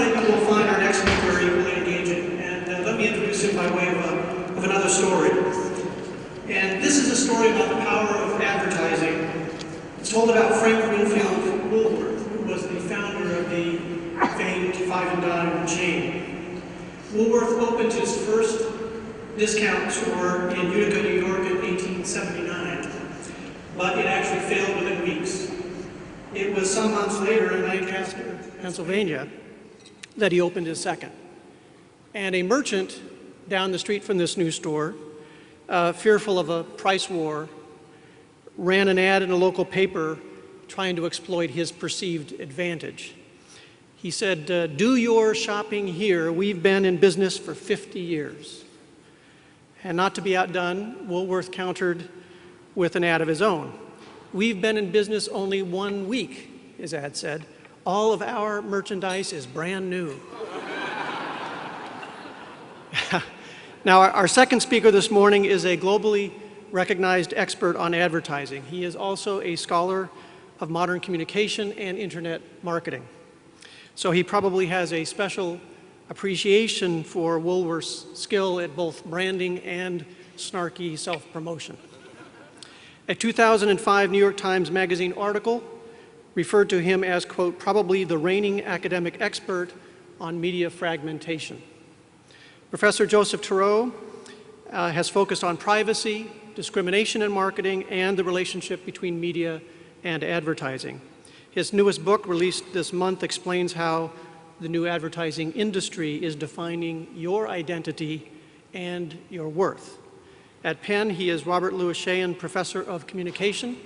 hopefully you will find our next speaker equally engaging. And let me introduce him by way of another story. And this is a story about the power of advertising. It's told about Frank Winfield Woolworth, who was the founder of the famed Five and Dime chain. Woolworth opened his first discount store in Utica, New York in 1879, but it actually failed within weeks. It was some months later in Lancaster, Pennsylvania, that he opened his second. And a merchant down the street from this new store, fearful of a price war, ran an ad in a local paper trying to exploit his perceived advantage. He said, "Do your shopping here. We've been in business for 50 years. And not to be outdone, Woolworth countered with an ad of his own. "We've been in business only 1 week," his ad said. "All of our merchandise is brand new." Now, our second speaker this morning is a globally recognized expert on advertising. He is also a scholar of modern communication and internet marketing. So he probably has a special appreciation for Woolworth's skill at both branding and snarky self-promotion. A 2005 New York Times Magazine article referred to him as, quote, "probably the reigning academic expert on media fragmentation." Professor Joseph Turow has focused on privacy, discrimination in marketing, and the relationship between media and advertising. His newest book, released this month, explains how the new advertising industry is defining your identity and your worth. At Penn, he is Robert Louis Sheehan Professor of Communication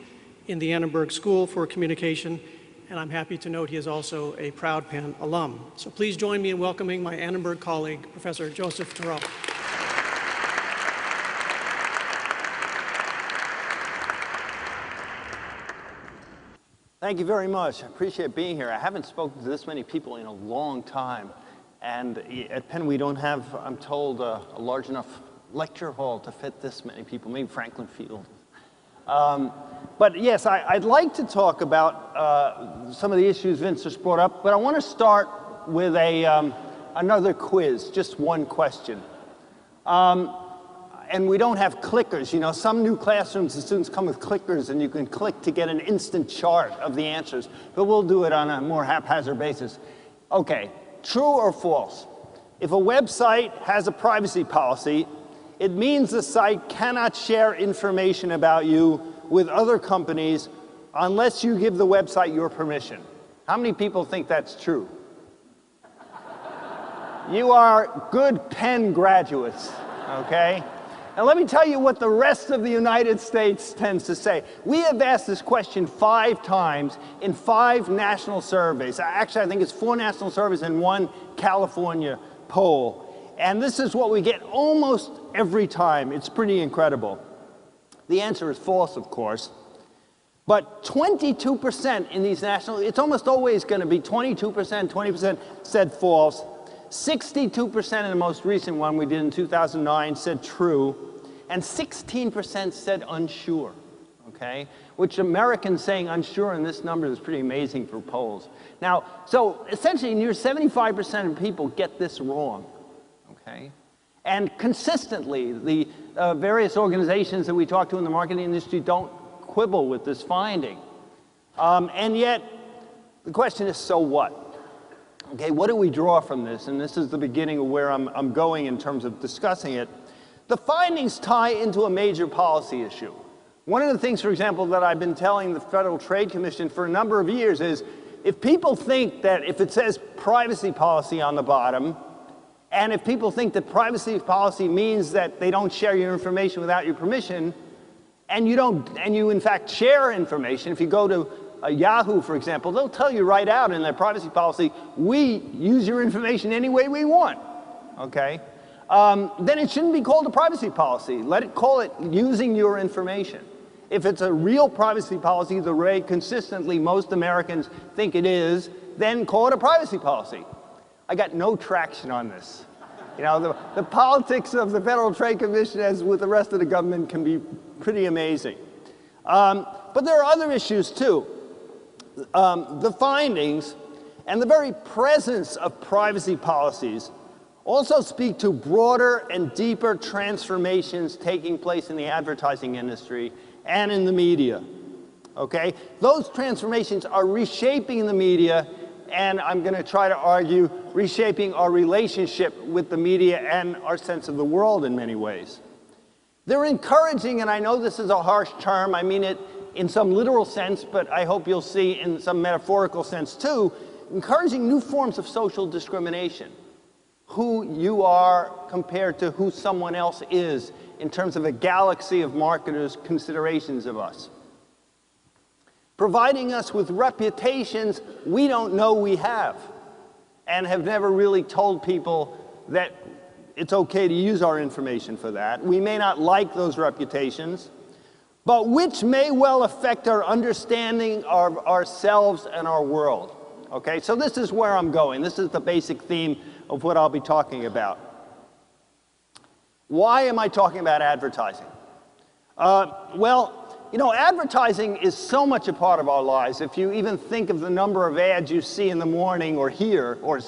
in the Annenberg School for Communication, and I'm happy to note he is also a proud Penn alum. So please join me in welcoming my Annenberg colleague, Professor Joseph Turow. Thank you very much. I appreciate being here. I haven't spoken to this many people in a long time. And at Penn, we don't have, I'm told, a large enough lecture hall to fit this many people, maybe Franklin Field. But yes, I'd like to talk about some of the issues Vince just brought up, but I want to start with another quiz, just one question. And we don't have clickers. You know, some new classrooms, the students come with clickers and you can click to get an instant chart of the answers, but we'll do it on a more haphazard basis. Okay, true or false? If a website has a privacy policy, it means the site cannot share information about you with other companies unless you give the website your permission. How many people think that's true? You are good Penn graduates, okay? And let me tell you what the rest of the United States tends to say. We have asked this question 5 times in 5 national surveys. Actually, I think it's 4 national surveys and 1 California poll. And this is what we get almost every time. It's pretty incredible. The answer is false, of course. But 22% in these national, it's almost always going to be 22%, 20% said false. 62% in the most recent one we did in 2009 said true, and 16% said unsure, okay? Which Americans saying unsure in this number is pretty amazing for polls. Now, so essentially near 75% of people get this wrong, okay? And consistently, the various organizations that we talk to in the marketing industry don't quibble with this finding. And yet, the question is, so what? Okay, what do we draw from this? And this is the beginning of where I'm going in terms of discussing it. The findings tie into a major policy issue. One of the things, for example, that I've been telling the Federal Trade Commission for a number of years is, if people think that if it says privacy policy on the bottom, and if people think that privacy policy means that they don't share your information without your permission, and you in fact share information, if you go to Yahoo, for example, they'll tell you right out in their privacy policy, we use your information any way we want, okay? Then it shouldn't be called a privacy policy. Call it using your information. If it's a real privacy policy, the way consistently most Americans think it is, then call it a privacy policy. I got no traction on this. You know, the politics of the Federal Trade Commission, as with the rest of the government, can be pretty amazing. But there are other issues too. The findings and the very presence of privacy policies also speak to broader and deeper transformations taking place in the advertising industry and in the media. Okay? Those transformations are reshaping the media, and I'm going to try to argue reshaping our relationship with the media and our sense of the world in many ways. They're encouraging, and I know this is a harsh term, I mean it in some literal sense, but I hope you'll see in some metaphorical sense too, encouraging new forms of social discrimination. Who you are compared to who someone else is in terms of a galaxy of marketers' considerations of us. Providing us with reputations we don't know we have and have never really told people that it's okay to use our information for that. We may not like those reputations, but which may well affect our understanding of ourselves and our world. Okay, so this is where I'm going. This is the basic theme of what I'll be talking about. Why am I talking about advertising? Well, you know, advertising is so much a part of our lives. If you even think of the number of ads you see in the morning or hear, or,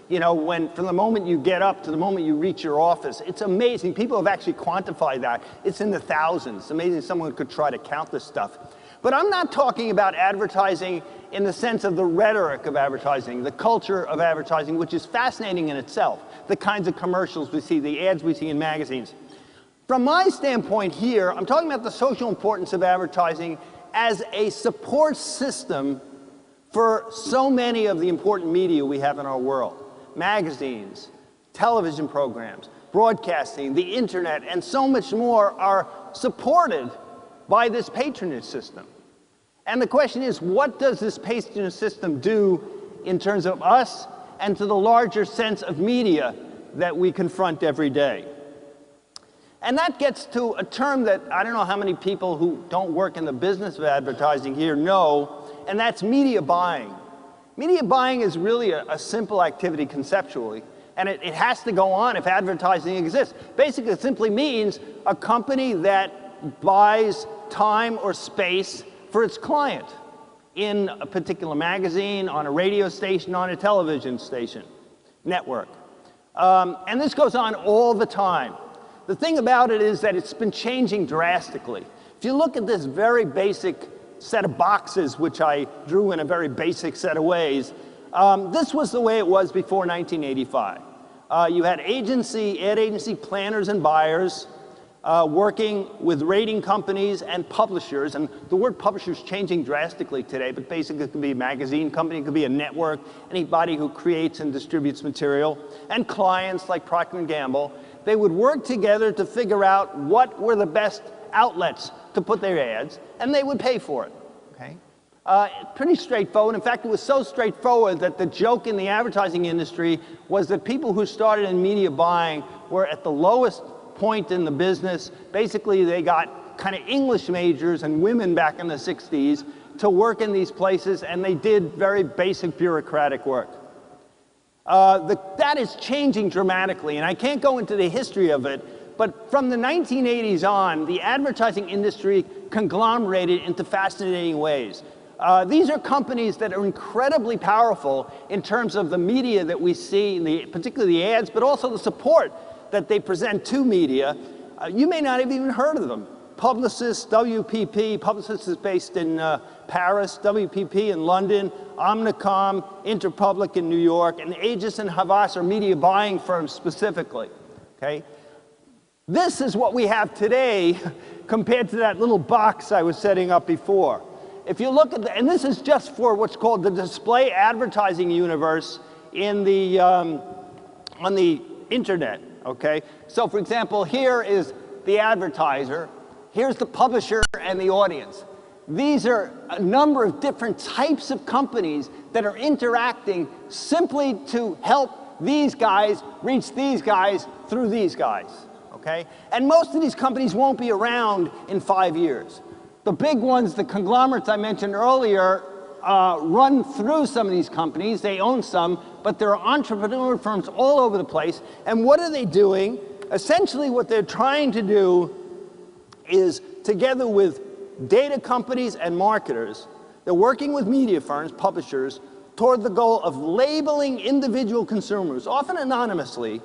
you know, from the moment you get up to the moment you reach your office, it's amazing. People have actually quantified that. It's in the thousands. It's amazing someone could try to count this stuff. But I'm not talking about advertising in the sense of the rhetoric of advertising, the culture of advertising, which is fascinating in itself, the kinds of commercials we see, the ads we see in magazines. From my standpoint here, I'm talking about the social importance of advertising as a support system for so many of the important media we have in our world. Magazines, television programs, broadcasting, the internet, and so much more are supported by this patronage system. And the question is, what does this patronage system do in terms of us and to the larger sense of media that we confront every day? And that gets to a term that I don't know how many people who don't work in the business of advertising here know, and that's media buying. Media buying is really a simple activity conceptually, and it has to go on if advertising exists. Basically, it simply means a company that buys time or space for its client in a particular magazine, on a radio station, on a television station, network. And this goes on all the time. The thing about it is that it's been changing drastically. If you look at this very basic set of boxes, which I drew in a very basic set of ways, this was the way it was before 1985. You had ad agency planners and buyers working with rating companies and publishers, and the word publisher is changing drastically today, but basically it could be a magazine company, it could be a network, anybody who creates and distributes material, and clients like Procter & Gamble. They would work together to figure out what were the best outlets to put their ads, and they would pay for it. Okay? Pretty straightforward. In fact, it was so straightforward that the joke in the advertising industry was that people who started in media buying were at the lowest point in the business. Basically, they got kind of English majors and women back in the 60s to work in these places, and they did very basic bureaucratic work. That is changing dramatically, and I can't go into the history of it, but from the 1980s on, the advertising industry conglomerated into fascinating ways. These are companies that are incredibly powerful in terms of the media that we see, particularly the ads, but also the support that they present to media. You may not have even heard of them. Publicis, WPP, Publicis is based in Paris, WPP in London, Omnicom, Interpublic in New York, and Aegis and Havas are media buying firms specifically. Okay? This is what we have today compared to that little box I was setting up before. If you look at and this is just for what's called the display advertising universe in the, on the internet, okay? So for example, here is the advertiser, here's the publisher and the audience. These are a number of different types of companies that are interacting simply to help these guys reach these guys through these guys, okay? And most of these companies won't be around in 5 years. The big ones, the conglomerates I mentioned earlier, run through some of these companies. They own some, but there are entrepreneur firms all over the place. And what are they doing? Essentially, what they're trying to do is, together with data companies and marketers, they're working with media firms, publishers, toward the goal of labeling individual consumers, often anonymously,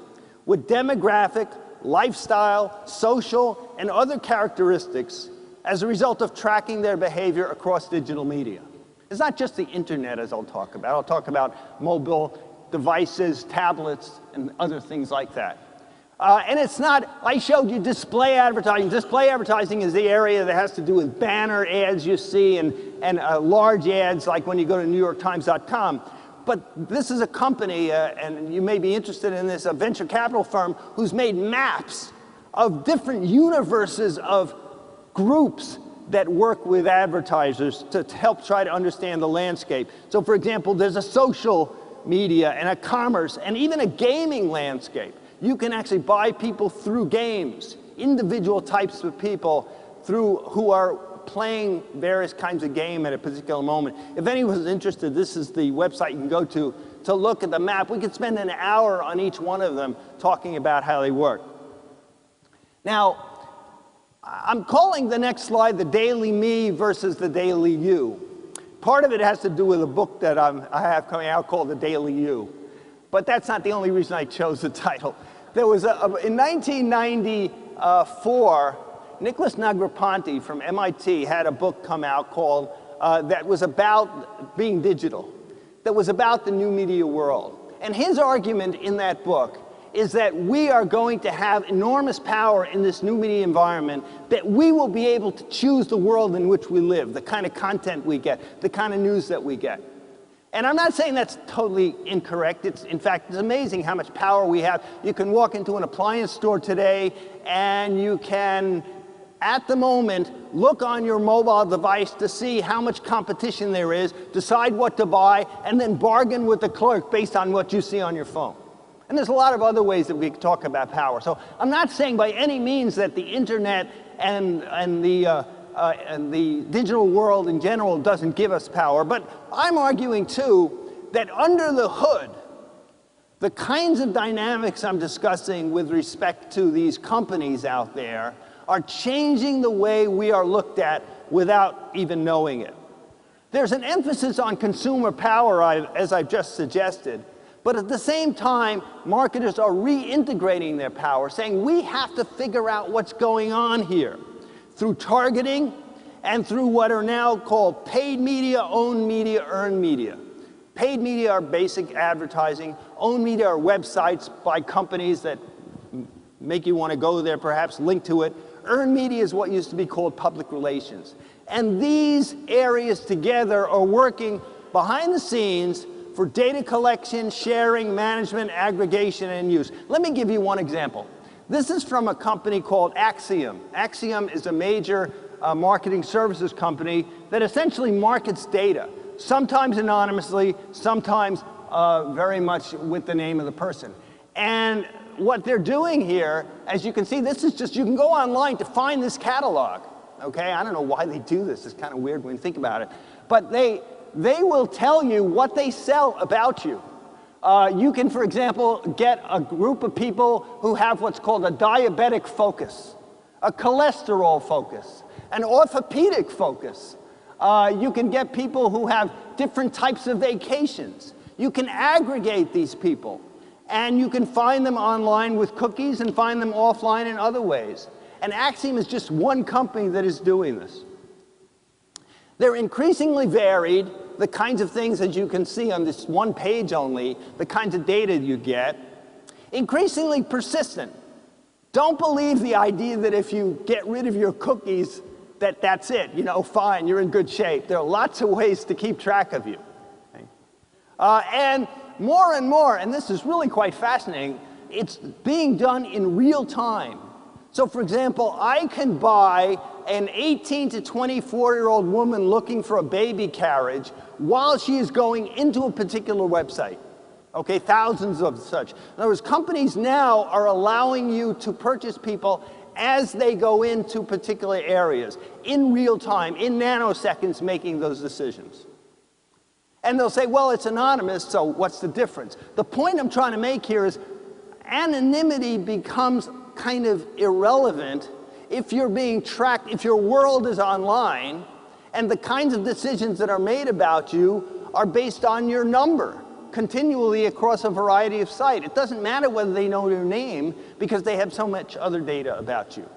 with demographic, lifestyle, social, and other characteristics as a result of tracking their behavior across digital media. It's not just the internet, as I'll talk about. I'll talk about mobile devices, tablets, and other things like that. And it's not, I showed you display advertising. Display advertising is the area that has to do with banner ads you see and large ads like when you go to NewYorkTimes.com. But this is a company, and you may be interested in this, a venture capital firm who's made maps of different universes of groups that work with advertisers to help try to understand the landscape. So for example, there's a social media and a commerce and even a gaming landscape. You can actually buy people through games, individual types of people who are playing various kinds of game at a particular moment. If anyone's interested, this is the website you can go to look at the map. We could spend an hour on each one of them talking about how they work. Now, I'm calling the next slide the Daily Me versus the Daily You. Part of it has to do with a book that I have coming out called The Daily You. But that's not the only reason I chose the title. There was in 1994, Nicholas Negroponte from MIT had a book come out called, that was about being digital, that was about the new media world. And his argument in that book is that we are going to have enormous power in this new media environment, that we will be able to choose the world in which we live, the kind of content we get, the kind of news that we get. And I'm not saying that's totally incorrect. In fact, it's amazing how much power we have. You can walk into an appliance store today and you can, at the moment, look on your mobile device to see how much competition there is, decide what to buy, and then bargain with the clerk based on what you see on your phone. And there's a lot of other ways that we can talk about power. So I'm not saying by any means that the internet and the digital world in general doesn't give us power, but I'm arguing too that under the hood, the kinds of dynamics I'm discussing with respect to these companies out there are changing the way we are looked at without even knowing it. There's an emphasis on consumer power, as I've just suggested, but at the same time, marketers are reintegrating their power, saying we have to figure out what's going on here through targeting and through what are now called paid media, owned media, earned media. Paid media are basic advertising. Owned media are websites by companies that make you want to go there, perhaps link to it. Earned media is what used to be called public relations. And these areas together are working behind the scenes for data collection, sharing, management, aggregation, and use. Let me give you one example. This is from a company called Acxiom. Acxiom is a major marketing services company that essentially markets data, sometimes anonymously, sometimes very much with the name of the person. And what they're doing here, as you can see, this is just, you can go online to find this catalog. Okay, I don't know why they do this. It's kind of weird when you think about it. But they will tell you what they sell about you. You can, for example, get a group of people who have what's called a diabetic focus, a cholesterol focus, an orthopedic focus. You can get people who have different types of vacations. You can aggregate these people, and you can find them online with cookies and find them offline in other ways. And Acxiom is just one company that is doing this. They're increasingly varied, the kinds of things that you can see on this one page only, the kinds of data you get. Increasingly persistent. Don't believe the idea that if you get rid of your cookies, that's it, you know, fine, you're in good shape. There are lots of ways to keep track of you. Okay? And more, and this is really quite fascinating, it's being done in real time. So for example, I can buy an 18 to 24-year-old woman looking for a baby carriage while she is going into a particular website. Okay, thousands of such. In other words, companies now are allowing you to purchase people as they go into particular areas, in real time, in nanoseconds, making those decisions. And they'll say, well, it's anonymous, so what's the difference? The point I'm trying to make here is anonymity becomes kind of irrelevant if you're being tracked, if your world is online, and the kinds of decisions that are made about you are based on your number continually across a variety of sites. It doesn't matter whether they know your name because they have so much other data about you.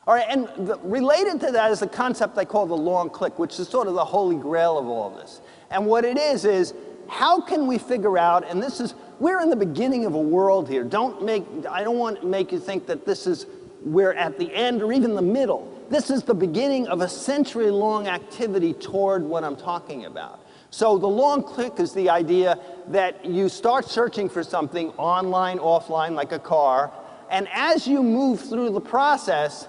All right, and related to that is a concept I call the long click, which is sort of the holy grail of all of this. And what it is how can we figure out, and this is, we're in the beginning of a world here. I don't want to make you think that we're at the end or even the middle. This is the beginning of a century-long activity toward what I'm talking about. So the long click is the idea that you start searching for something online, offline, like a car, and as you move through the process,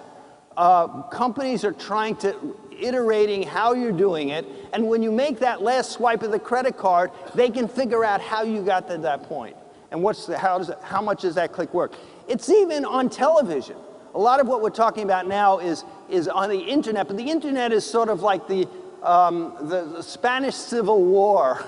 companies are trying to iterating how you're doing it, and when you make that last swipe of the credit card, they can figure out how you got to that point and how much does that click work. It's even on television. A lot of what we're talking about now is on the internet, but the internet is sort of like the Spanish Civil War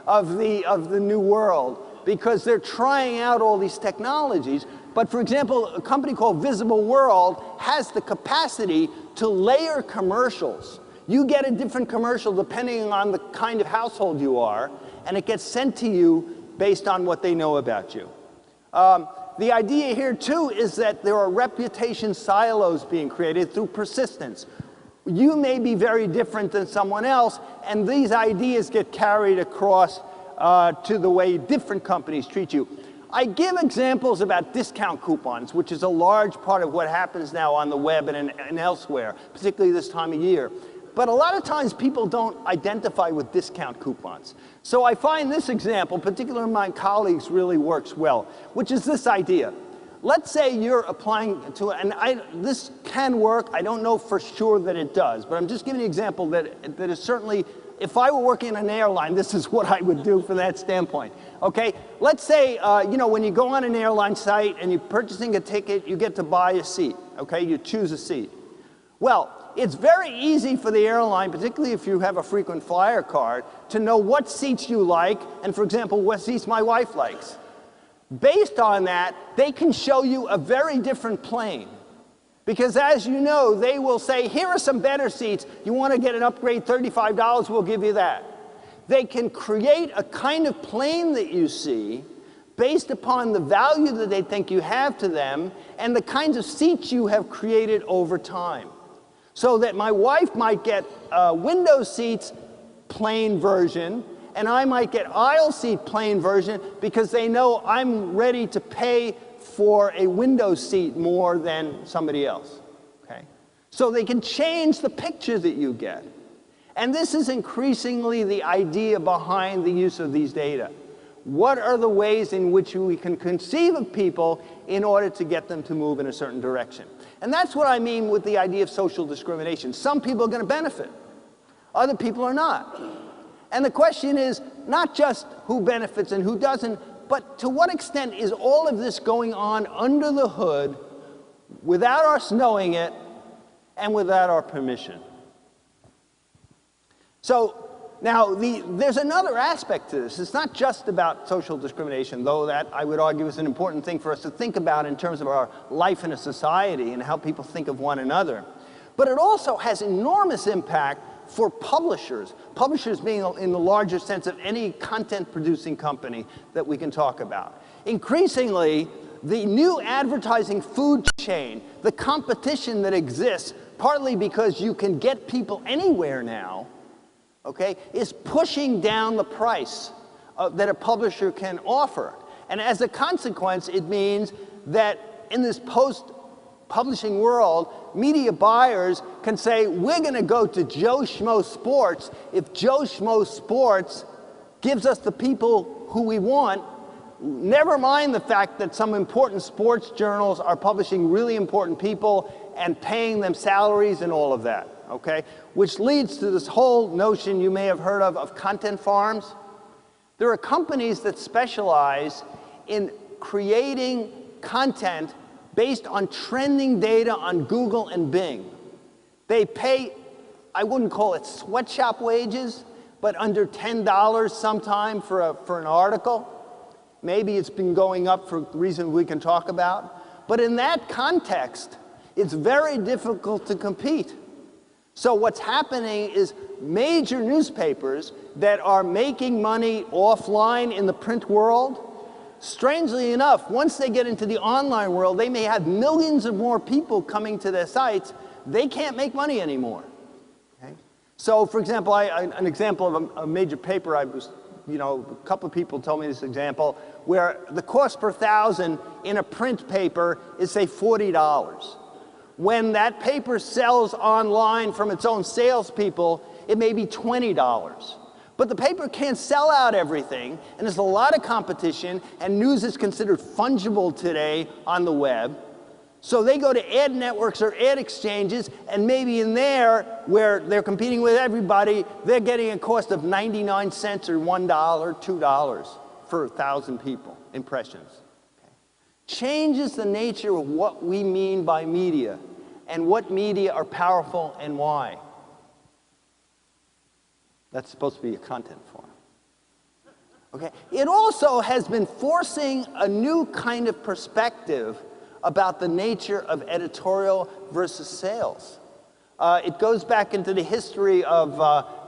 of the new world, because they're trying out all these technologies. But for example, a company called Visible World has the capacity to layer commercials. You get a different commercial depending on the kind of household you are, and it gets sent to you based on what they know about you. The idea here too is that there are reputation silos being created through persistence. You may be very different than someone else, and these ideas get carried across to the way different companies treat you. I give examples about discount coupons, which is a large part of what happens now on the web and elsewhere, particularly this time of year. But a lot of times people don't identify with discount coupons. So I find this example, particularly my colleagues, really works well, which is this idea. Let's say you're applying to, and this can work, I don't know for sure that it does, but I'm just giving you an example that is certainly, if I were working in an airline, this is what I would do from that standpoint. Okay, let's say, when you go on an airline site and you're purchasing a ticket, you get to buy a seat, okay? You choose a seat. Well, it's very easy for the airline, particularly if you have a frequent flyer card, to know what seats you like, and for example, what seats my wife likes. Based on that, they can show you a very different plane. Because as you know, they will say, here are some better seats. You want to get an upgrade, $35, we'll give you that. They can create a kind of plane that you see based upon the value that they think you have to them and the kinds of seats you have created over time. So that my wife might get window seats plain version, and I might get aisle seat plain version because they know I'm ready to pay for a window seat more than somebody else, okay? So they can change the picture that you get. And this is increasingly the idea behind the use of these data. What are the ways in which we can conceive of people in order to get them to move in a certain direction? And that's what I mean with the idea of social discrimination. Some people are going to benefit. Other people are not. And the question is not just who benefits and who doesn't, but to what extent is all of this going on under the hood without us knowing it and without our permission? So now there's another aspect to this. It's not just about social discrimination, though that I would argue is an important thing for us to think about in terms of our life in a society and how people think of one another. But it also has enormous impact for publishers. Publishers being in the larger sense of any content producing company that we can talk about. Increasingly, the new advertising food chain, the competition that exists, partly because you can get people anywhere now, okay, is pushing down the price that a publisher can offer. And as a consequence, it means that in this post-publishing world, media buyers can say, we're going to go to Joe Schmo Sports if Joe Schmo Sports gives us the people who we want. Never mind the fact that some important sports journals are publishing really important people and paying them salaries and all of that, okay? Which leads to this whole notion you may have heard of content farms. There are companies that specialize in creating content based on trending data on Google and Bing. They pay, I wouldn't call it sweatshop wages, but under $10 sometime for an article. Maybe it's been going up for reasons we can talk about. But in that context, it's very difficult to compete. So what's happening is major newspapers that are making money offline in the print world, strangely enough, once they get into the online world, they may have millions of more people coming to their sites. They can't make money anymore. Okay? So, for example, an example of a major paper, a couple of people told me this example, where the cost per thousand in a print paper is, say, $40. When that paper sells online from its own salespeople, it may be $20. But the paper can't sell out everything, and there's a lot of competition, and news is considered fungible today on the web. So they go to ad networks or ad exchanges, and maybe in there, where they're competing with everybody, they're getting a cost of 99 cents or $1, $2 for 1,000 people, impressions. Changes the nature of what we mean by media and what media are powerful and why. That's supposed to be a content form. Okay? It also has been forcing a new kind of perspective about the nature of editorial versus sales. It goes back into the history of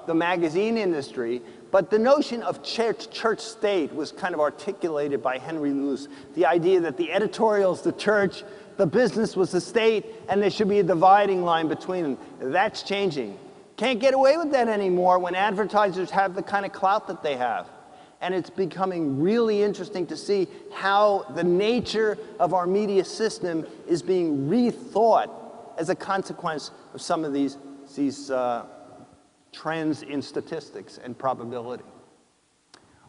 the magazine industry, but the notion of church-state was kind of articulated by Henry Luce. The idea that the editorial is the church, the business was the state, and there should be a dividing line between them. That's changing. Can't get away with that anymore when advertisers have the kind of clout that they have. And it's becoming really interesting to see how the nature of our media system is being rethought as a consequence of some of these trends in statistics and probability.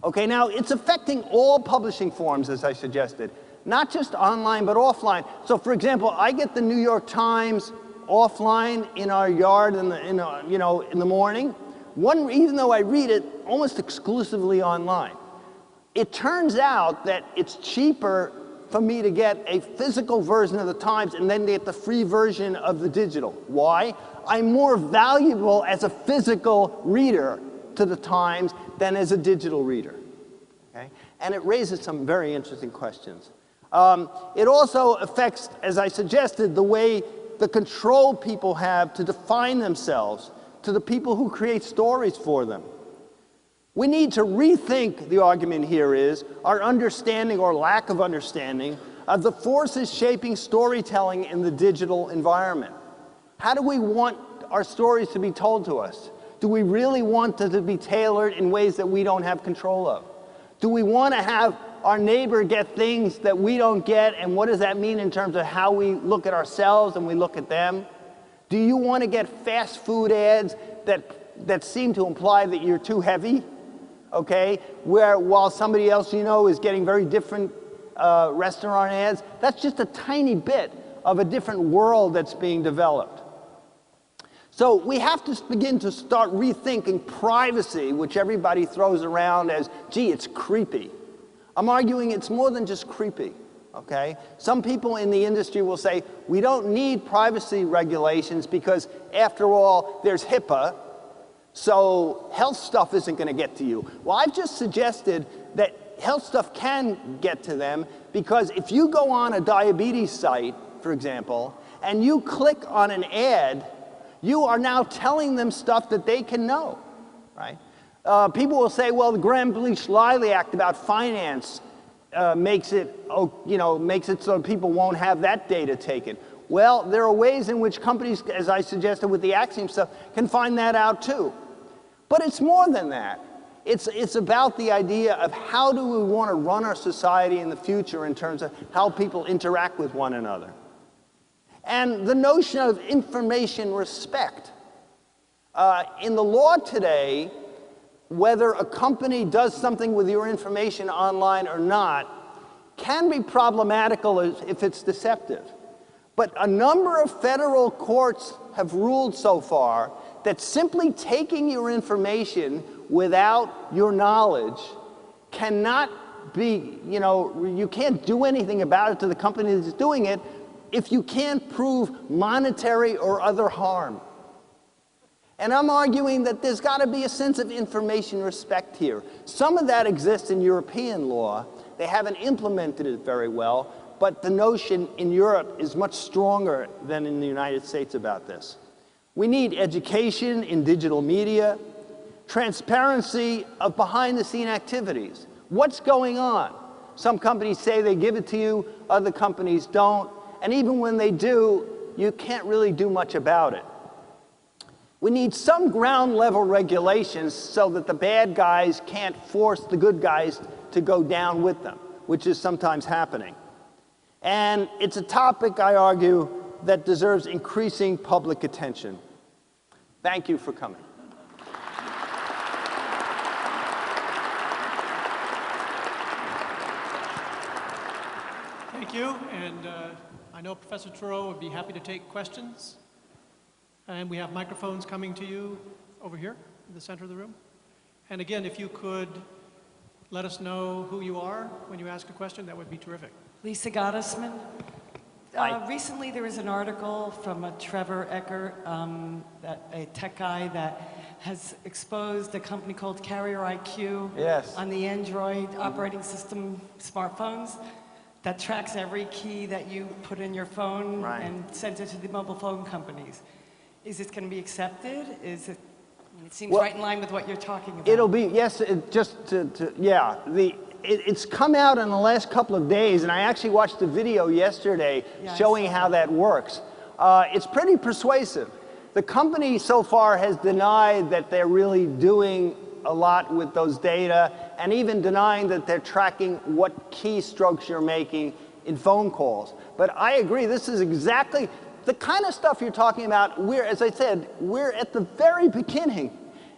Okay, now it's affecting all publishing forms, as I suggested, not just online but offline. So, for example, I get the New York Times offline in our yard in the morning. Even though I read it almost exclusively online. It turns out that it's cheaper for me to get a physical version of the Times and then get the free version of the digital. Why? I'm more valuable as a physical reader to the Times than as a digital reader. Okay? And it raises some very interesting questions. It also affects, as I suggested, the way the control people have to define themselves to the people who create stories for them. We need to rethink, the argument here is, our understanding or lack of understanding of the forces shaping storytelling in the digital environment. How do we want our stories to be told to us? Do we really want them to be tailored in ways that we don't have control of? Do we want to have our neighbor get things that we don't get, and what does that mean in terms of how we look at ourselves and we look at them? Do you want to get fast food ads that seem to imply that you're too heavy? Okay, where while somebody else you know is getting very different restaurant ads, that's just a tiny bit of a different world that's being developed. So we have to begin to start rethinking privacy, which everybody throws around as, gee, it's creepy. I'm arguing it's more than just creepy. Okay? Some people in the industry will say, we don't need privacy regulations because, after all, there's HIPAA, so health stuff isn't going to get to you. Well, I've just suggested that health stuff can get to them because if you go on a diabetes site, for example, and you click on an ad, you are now telling them stuff that they can know, right? People will say, well, the Gramm-Leach-Lively Act about finance makes it so people won't have that data taken. Well, there are ways in which companies, as I suggested with the Axiom stuff, can find that out too. But it's more than that. It's about the idea of how do we want to run our society in the future in terms of how people interact with one another. And the notion of information respect. In the law today, whether a company does something with your information online or not can be problematical if it's deceptive. But a number of federal courts have ruled so far that simply taking your information without your knowledge cannot be, you can't do anything about it to the company that's doing it if you can't prove monetary or other harm. And I'm arguing that there's got to be a sense of information respect here. Some of that exists in European law. They haven't implemented it very well, but the notion in Europe is much stronger than in the United States about this. We need education in digital media, transparency of behind-the-scene activities. What's going on? Some companies say they give it to you, other companies don't, and even when they do, you can't really do much about it. We need some ground-level regulations so that the bad guys can't force the good guys to go down with them, which is sometimes happening. And it's a topic, I argue, that deserves increasing public attention. Thank you for coming. Thank you, and I know Professor Turow would be happy to take questions. And we have microphones coming to you over here in the center of the room. And again, if you could let us know who you are when you ask a question, that would be terrific. Lisa Gottesman. Recently there was an article from Trevor Eckert, a tech guy that has exposed a company called Carrier IQ on the Android operating system smartphones that tracks every key that you put in your phone and sends it to the mobile phone companies. Is this going to be accepted? Is it? It seems right in line with what you're talking about. It'll be, yes, it's come out in the last couple of days, and I actually watched a video yesterday showing how that works. It's pretty persuasive. The company so far has denied that they're really doing a lot with those data, and even denying that they're tracking what keystrokes you're making in phone calls. But I agree, this is exactly the kind of stuff you're talking about. As I said, we're at the very beginning.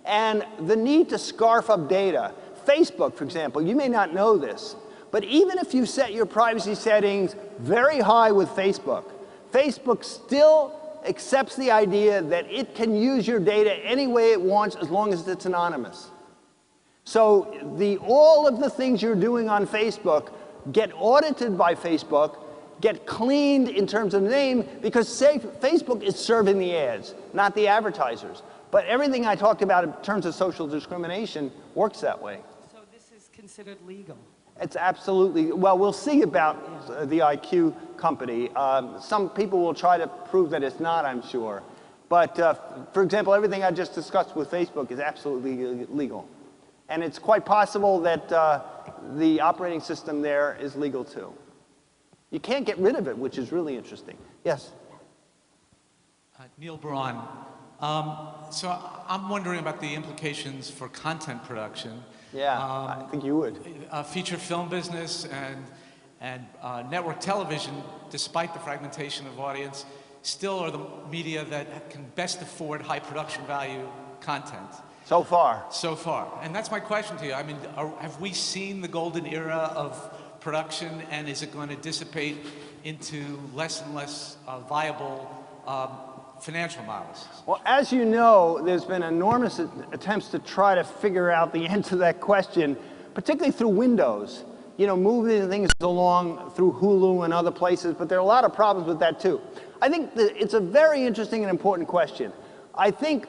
And the need to scarf up data. Facebook, for example, you may not know this, but even if you set your privacy settings very high with Facebook, Facebook still accepts the idea that it can use your data any way it wants as long as it's anonymous. So all of the things you're doing on Facebook get audited by Facebook, get cleaned in terms of name, because Facebook is serving the ads, not the advertisers. But everything I talked about in terms of social discrimination works that way. So this is considered legal? It's absolutely, well, we'll see about the IQ company. Some people will try to prove that it's not, I'm sure. But for example, everything I just discussed with Facebook is absolutely legal. And it's quite possible that the operating system there is legal too. You can't get rid of it, which is really interesting. Yes? Neil Braun. So I'm wondering about the implications for content production. Yeah, I think you would. Feature film business and network television, despite the fragmentation of audience, still are the media that can best afford high production value content. So far. So far. And that's my question to you. I mean, have we seen the golden era of production, and is it going to dissipate into less and less viable financial models? Well, as you know, there's been enormous attempts to try to figure out the answer to that question, particularly through Windows. You know, moving things along through Hulu and other places, but there are a lot of problems with that too. I think that it's a very interesting and important question. I think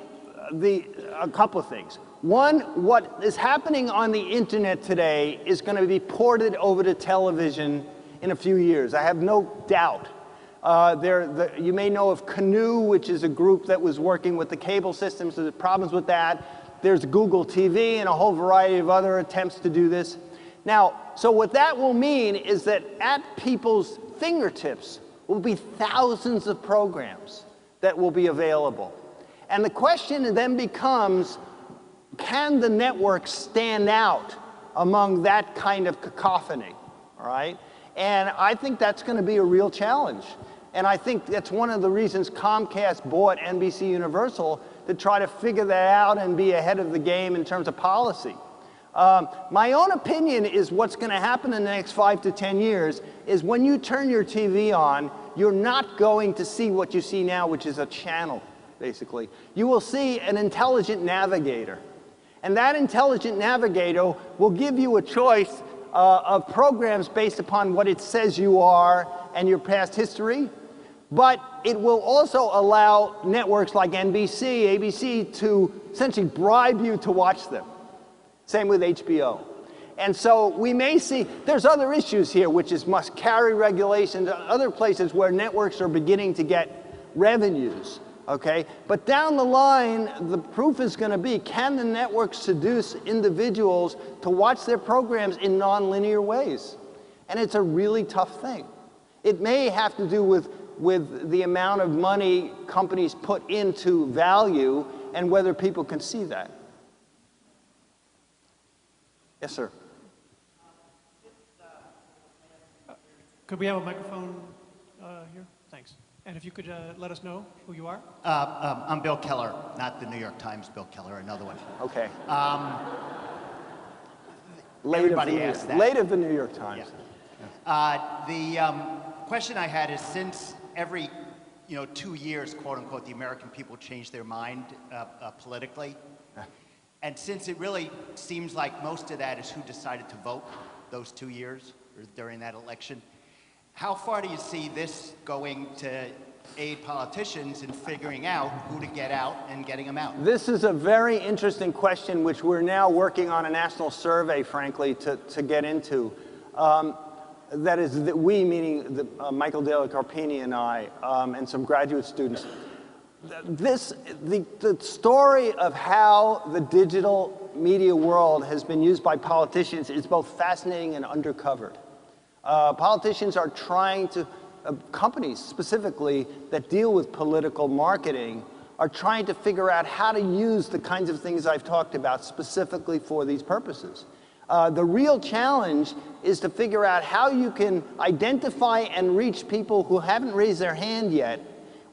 a couple of things. One, what is happening on the internet today is going to be ported over to television in a few years. I have no doubt. You may know of Canoe, which is a group that was working with the cable systems. There's problems with that. There's Google TV and a whole variety of other attempts to do this. Now, so what that will mean is that at people's fingertips will be thousands of programs that will be available. And the question then becomes, can the network stand out among that kind of cacophony, all right? And I think that's going to be a real challenge. And I think that's one of the reasons Comcast bought NBC Universal, to try to figure that out and be ahead of the game in terms of policy. My own opinion is what's going to happen in the next 5 to 10 years is when you turn your TV on, you're not going to see what you see now, which is a channel, basically. You will see an intelligent navigator. And that intelligent navigator will give you a choice of programs based upon what it says you are and your past history. But it will also allow networks like NBC, ABC to essentially bribe you to watch them. Same with HBO. And so we may see, there's other issues here, which is must-carry regulations, other places where networks are beginning to get revenues Okay? But down the line, the proof is going to be, can the network seduce individuals to watch their programs in nonlinear ways? And it's a really tough thing. It may have to do with the amount of money companies put into value and whether people can see that. Yes, sir. Could we have a microphone here? Thanks. And if you could let us know who you are. I'm Bill Keller, not the New York Times Bill Keller, another one. Okay. Everybody asked that. Late of the New York Times. Yeah. The question I had is, since every 2 years, quote unquote, the American people change their mind politically, and since it really seems like most of that is who decided to vote those 2 years or during that election, how far do you see this going to aid politicians in figuring out who to get out and getting them out? This is a very interesting question, which we're now working on a national survey, frankly, to get into. That is, we, meaning Michael De La Carpini and I, and some graduate students. The story of how the digital media world has been used by politicians is both fascinating and undercovered. Politicians are trying to, companies specifically that deal with political marketing are trying to figure out how to use the kinds of things I've talked about specifically for these purposes. The real challenge is to figure out how you can identify and reach people who haven't raised their hand yet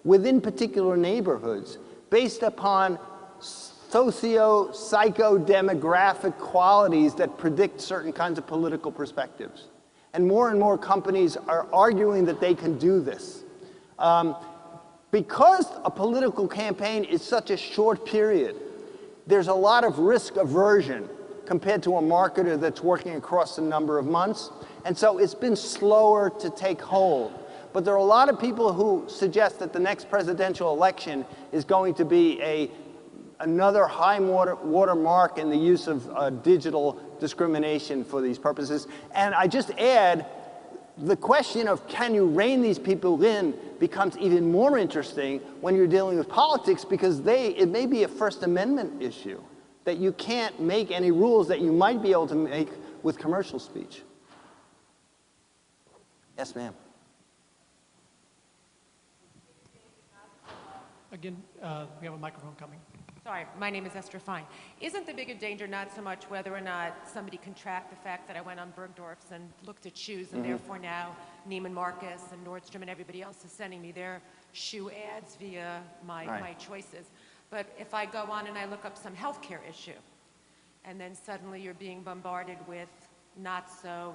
within particular neighborhoods based upon socio-psychodemographic qualities that predict certain kinds of political perspectives. And more companies are arguing that they can do this. Because a political campaign is such a short period, there's a lot of risk aversion compared to a marketer that's working across a number of months. And so it's been slower to take hold. But there are a lot of people who suggest that the next presidential election is going to be another high watermark in the use of digital discrimination for these purposes. And I just add, the question of can you rein these people in becomes even more interesting when you're dealing with politics, because it may be a First Amendment issue that you can't make any rules that you might be able to make with commercial speech. Yes, ma'am. Again, we have a microphone coming. Sorry, my name is Esther Fine. Isn't the bigger danger not so much whether or not somebody can track the fact that I went on Bergdorf's and looked at shoes, and therefore now Neiman Marcus and Nordstrom and everybody else is sending me their shoe ads via my choices. But if I go on and I look up some healthcare issue, and then suddenly you're being bombarded with not so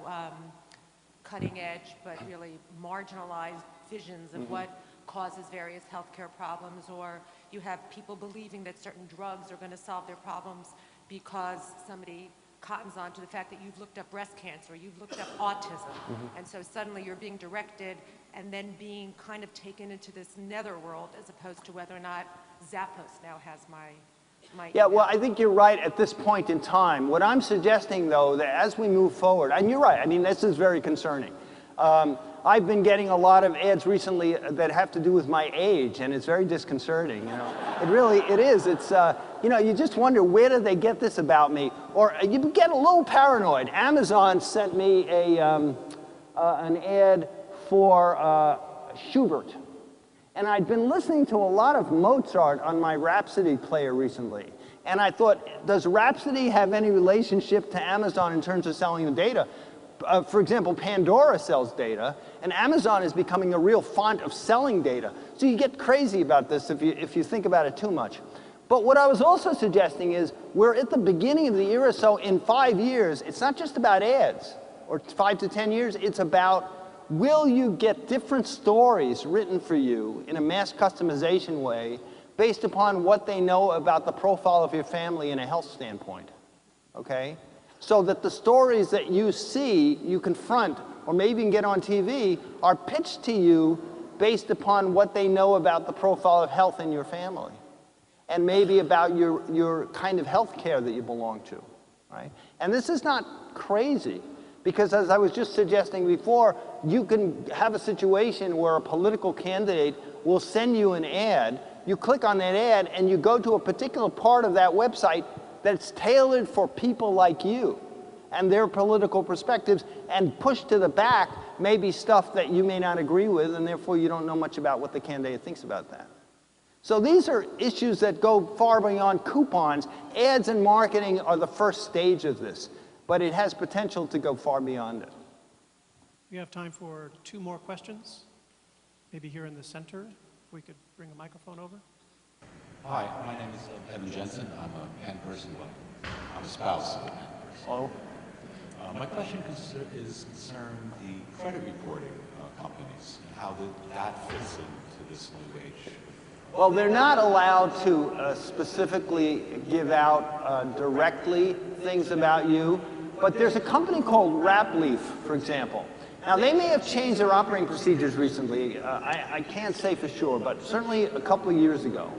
cutting edge, but really marginalized visions of what causes various healthcare problems, or you have people believing that certain drugs are going to solve their problems because somebody cottons on to the fact that you've looked up breast cancer, you've looked up autism, and so suddenly you're being directed and then being kind of taken into this netherworld, as opposed to whether or not Zappos now has my Yeah, well, I think you're right at this point in time. What I'm suggesting, though, that as we move forward, and you're right, I mean, this is very concerning. I've been getting a lot of ads recently that have to do with my age, and it's very disconcerting, you know. It is. It's, you know, you just wonder, where did they get this about me? Or you get a little paranoid. Amazon sent me an ad for Schubert. And I'd been listening to a lot of Mozart on my Rhapsody player recently. And I thought, does Rhapsody have any relationship to Amazon in terms of selling the data? For example, Pandora sells data, and Amazon is becoming a real font of selling data. So you get crazy about this if you think about it too much. But what I was also suggesting is we're at the beginning of the era, so in 5 years, it's not just about ads, or 5 to 10 years, it's about will you get different stories written for you in a mass customization way based upon what they know about the profile of your family in a health standpoint, okay? So that the stories that you see, you confront, or maybe you can get on TV, are pitched to you based upon what they know about the profile of health in your family, and maybe about your kind of health care that you belong to, right? And this is not crazy, because as I was just suggesting before, you can have a situation where a political candidate will send you an ad you click on that ad and you go to a particular part of that website that's tailored for people like you and their political perspectives, and pushed to the back may be stuff that you may not agree with, and therefore you don't know much about what the candidate thinks about that. So these are issues that go far beyond coupons. Ads and marketing are the first stage of this, but it has potential to go far beyond it. We have time for 2 more questions. Maybe here in the center, if we could bring a microphone over. Hi, my name is Evan Jensen. I'm a Penn person, but I'm a spouse of a Penn person. Oh. My question is concerned the credit reporting companies and how that fits into this new age. Well, they're not allowed to specifically give out directly things about you, but there's a company called Rapleaf, for example. Now, they may have changed their operating procedures recently. I can't say for sure, but certainly a couple of years ago.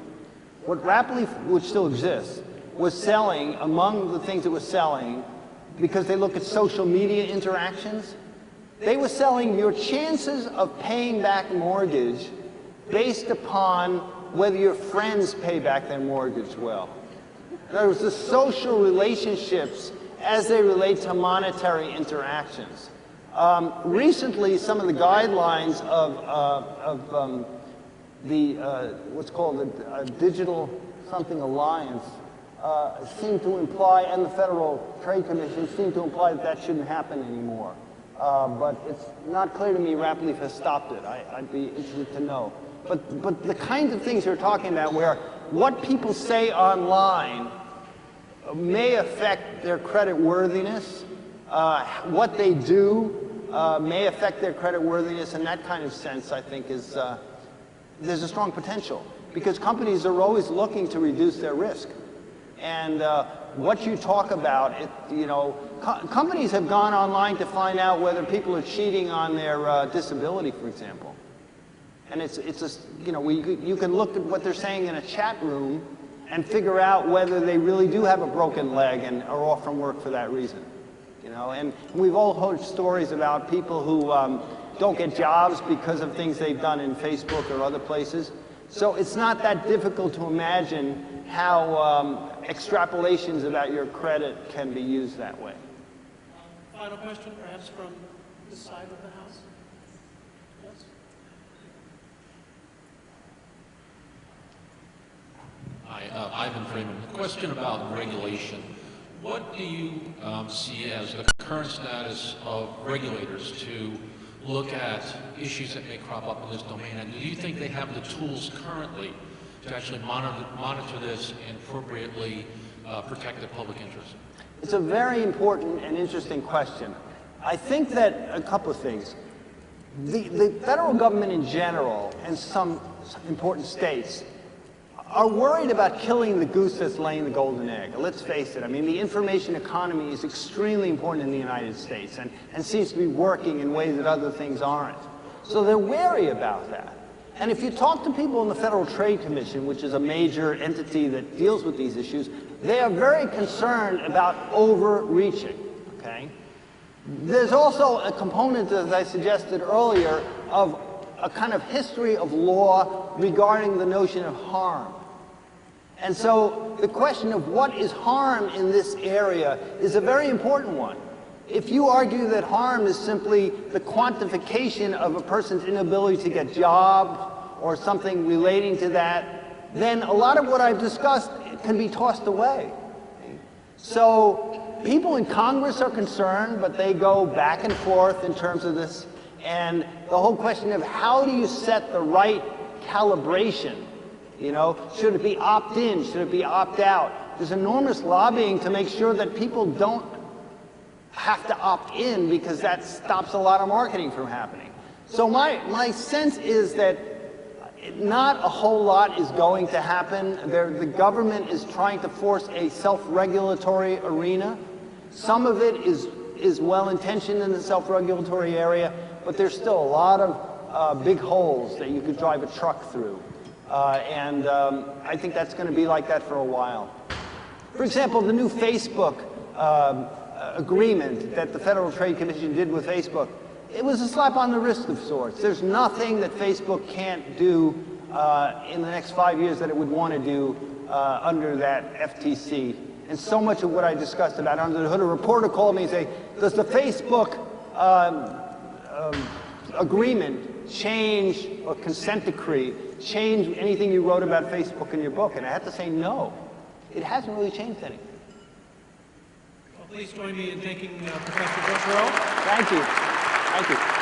What Rapleaf, which still exists, was selling, among the things it was selling, because they look at social media interactions, they were selling your chances of paying back mortgage based upon whether your friends pay back their mortgage well. In other words, the social relationships as they relate to monetary interactions. Recently, some of the guidelines of the what's called the Digital Something Alliance seem to imply, and the Federal Trade Commission seem to imply that that shouldn't happen anymore. But it's not clear to me Rapleaf has stopped it. I'd be interested to know. But the kinds of things you're talking about, where what people say online may affect their credit worthiness, what they do may affect their credit worthiness, in that kind of sense, I think is there's a strong potential, because companies are always looking to reduce their risk. And what you talk about, companies have gone online to find out whether people are cheating on their disability, for example. And you can look at what they're saying in a chat room and figure out whether they really do have a broken leg and are off from work for that reason. And we've all heard stories about people who don't get jobs because of things they've done in Facebook or other places. So it's not that difficult to imagine how extrapolations about your credit can be used that way. Final question, perhaps from this side of the House. Yes? Hi, Ivan Freeman. A question about regulation. What do you see as the current status of regulators to look at issues that may crop up in this domain? And do you think they have the tools currently to actually monitor this and appropriately protect the public interest? It's a very important and interesting question. I think that a couple of things. The federal government in general and some important states are worried about killing the goose that's laying the golden egg. Let's face it, I mean, the information economy is extremely important in the United States and seems to be working in ways that other things aren't. So they're wary about that. And if you talk to people in the Federal Trade Commission, which is a major entity that deals with these issues, they are very concerned about overreaching, okay? There's also a component, as I suggested earlier, of a kind of history of law regarding the notion of harm. And so the question of what is harm in this area is a very important one. If you argue that harm is simply the quantification of a person's inability to get jobs or something relating to that, then a lot of what I've discussed can be tossed away. So people in Congress are concerned, but they go back and forth in terms of this. And the whole question of how do you set the right calibration? Should it be opt-in? Should it be opt-out? There's enormous lobbying to make sure that people don't have to opt in, because that stops a lot of marketing from happening. So my sense is that not a whole lot is going to happen. The government is trying to force a self-regulatory arena. Some of it is well-intentioned in the self-regulatory area, but there's still a lot of big holes that you could drive a truck through. And I think that's going to be like that for a while. For example, the new Facebook agreement that the Federal Trade Commission did with Facebook, it was a slap on the wrist of sorts. There's nothing that Facebook can't do in the next 5 years that it would want to do under that FTC. And so much of what I discussed about under the hood, a reporter called me and said, does the Facebook agreement change, or consent decree, change anything you wrote about Facebook in your book? And I had to say no. It hasn't really changed anything. Well, please join me in thanking Professor Turow. Thank you. Thank you.